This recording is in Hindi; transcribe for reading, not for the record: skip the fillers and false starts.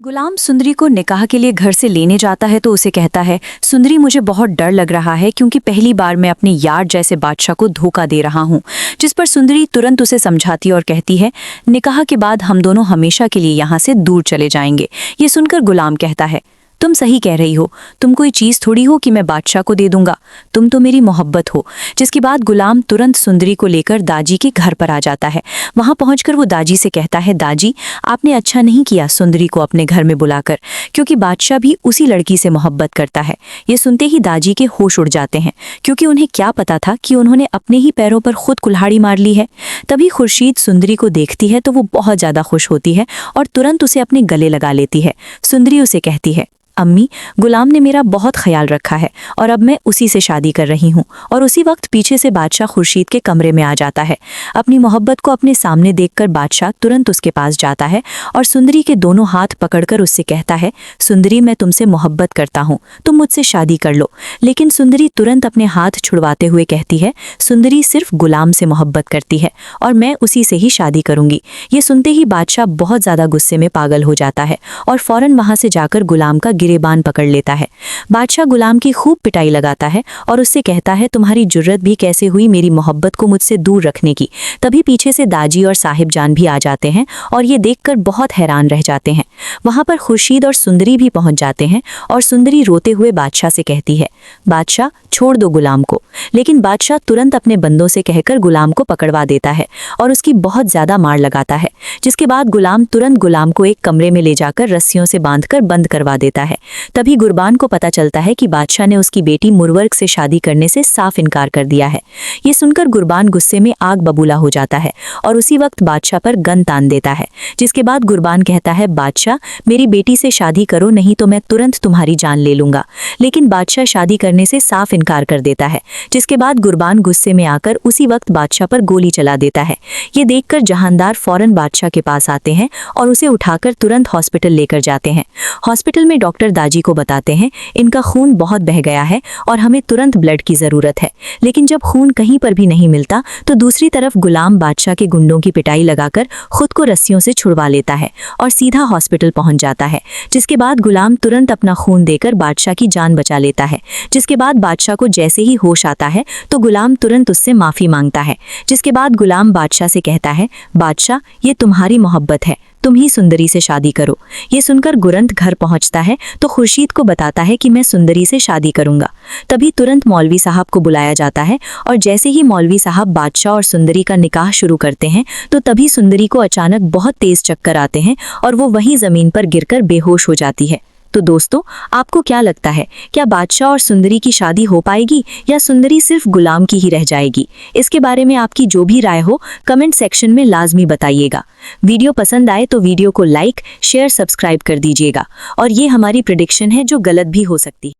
गुलाम सुंदरी को निकाह के लिए घर से लेने जाता है तो उसे कहता है, सुंदरी मुझे बहुत डर लग रहा है क्योंकि पहली बार मैं अपने यार जैसे बादशाह को धोखा दे रहा हूँ। जिस पर सुंदरी तुरंत उसे समझाती और कहती है, निकाह के बाद हम दोनों हमेशा के लिए यहाँ से दूर चले जाएंगे। ये सुनकर गुलाम कहता है, तुम सही कह रही हो, तुम कोई चीज थोड़ी हो कि मैं बादशाह को दे दूंगा, तुम तो मेरी मोहब्बत हो। जिसके बाद गुलाम तुरंत सुंदरी को लेकर दाजी के घर पर आ जाता है। वहां पहुंचकर वो दाजी से कहता है, दाजी आपने अच्छा नहीं किया सुंदरी को अपने घर में बुलाकर, क्योंकि बादशाह भी उसी लड़की से मोहब्बत करता है। ये सुनते ही दाजी के होश उड़ जाते हैं, क्योंकि उन्हें क्या पता था कि उन्होंने अपने ही पैरों पर खुद कुल्हाड़ी मार ली है। तभी खुर्शीद सुंदरी को देखती है तो वो बहुत ज्यादा खुश होती है और तुरंत उसे अपने गले लगा लेती है। सुंदरी उसे कहती है, अम्मी गुलाम ने मेरा बहुत ख्याल रखा है और अब मैं उसी से शादी कर रही हूँ। और उसी वक्त पीछे से बादशाह खुर्शीद के कमरे में आ जाता है। अपनी मोहब्बत को अपने सामने देखकर बादशाह तुरंत उसके पास जाता है और सुंदरी के दोनों हाथ पकड़कर उससे कहता है, सुंदरी मैं तुमसे मोहब्बत करता हूँ, तुम मुझसे शादी कर लो। लेकिन सुंदरी तुरंत अपने हाथ छुड़वाते हुए कहती है, सुंदरी सिर्फ गुलाम से मोहब्बत करती है और मैं उसी से ही शादी करूंगी। ये सुनते ही बादशाह बहुत ज्यादा गुस्से में पागल हो जाता है और फौरन वहां से जाकर गुलाम का गिरेबान पकड़ लेता है। बादशाह गुलाम की खूब पिटाई लगाता है और उससे कहता है, तुम्हारी जुर्रत भी कैसे हुई मेरी मोहब्बत को मुझसे दूर रखने की। तभी पीछे से दाजी और साहिब जान भी आ जाते हैं और ये देखकर बहुत हैरान रह जाते हैं। वहां पर खुर्शीद और सुंदरी भी पहुंच जाते हैं और सुंदरी रोते हुए बादशाह से कहती है, बादशाह छोड़ दो गुलाम को। लेकिन बादशाह तुरंत अपने बंदों से कहकर गुलाम को पकड़वा देता है और उसकी बहुत ज्यादा मार लगाता है। जिसके बाद गुलाम तुरंत गुलाम को एक कमरे में ले जाकर रस्सियों से बांधकर बंद करवा देता है। तभी गुरबान को पता चलता है कि बादशाह ने उसकी बेटी मुरवर्क से शादी करने से साफ इनकार कर दिया है। ये सुनकर गुरबान गुस्से में आग बबूला हो जाता है और उसी वक्त बादशाह पर गन तान देता है। जिसके बाद गुरबान कहता है, बादशाह मेरी बेटी से शादी करो, नहीं तो मैं तुरंत तुम्हारी जान ले लूंगा। लेकिन बादशाह शादी करने से साफ इनकार कर देता है। जिसके बाद गुरबान गुस्से में आकर उसी वक्त बादशाह पर गोली चला देता है। ये देखकर जहानदार फौरन बादशाह के पास आते हैं और उसे उठाकर तुरंत हॉस्पिटल लेकर जाते हैं। हॉस्पिटल में डॉक्टर दाजी को बताते हैं, इनका खून बहुत बह गया है और हमें तुरंत ब्लड की जरूरत है। लेकिन जब खून कहीं पर भी नहीं मिलता तो दूसरी तरफ गुलाम बादशाह के गुंडों की पिटाई लगाकर खुद को रस्सियों से छुड़वा लेता है और सीधा हॉस्पिटल पहुंच जाता है। जिसके बाद गुलाम तुरंत अपना खून देकर बादशाह की जान बचा लेता है। जिसके बाद बादशाह को जैसे ही होश आता है तो गुलाम तुरंत उससे माफी मांगता है। जिसके बाद गुलाम बादशाह से कहता है, बादशाह ये तुम्हारी मोहब्बत है, तुम ही सुंदरी से शादी करो। ये सुनकर गुरंत घर पहुंचता है तो खुर्शीद को बताता है कि मैं सुंदरी से शादी करूंगा। तभी तुरंत मौलवी साहब को बुलाया जाता है और जैसे ही मौलवी साहब बादशाह और सुंदरी का निकाह शुरू करते हैं तो तभी सुंदरी को अचानक बहुत तेज चक्कर आते हैं और वो वहीं जमीन पर गिरकर बेहोश हो जाती है। तो दोस्तों, आपको क्या लगता है, क्या बादशाह और सुंदरी की शादी हो पाएगी या सुंदरी सिर्फ गुलाम की ही रह जाएगी? इसके बारे में आपकी जो भी राय हो कमेंट सेक्शन में लाजमी बताइएगा। वीडियो पसंद आए तो वीडियो को लाइक, शेयर, सब्सक्राइब कर दीजिएगा। और ये हमारी प्रेडिक्शन है जो गलत भी हो सकती है।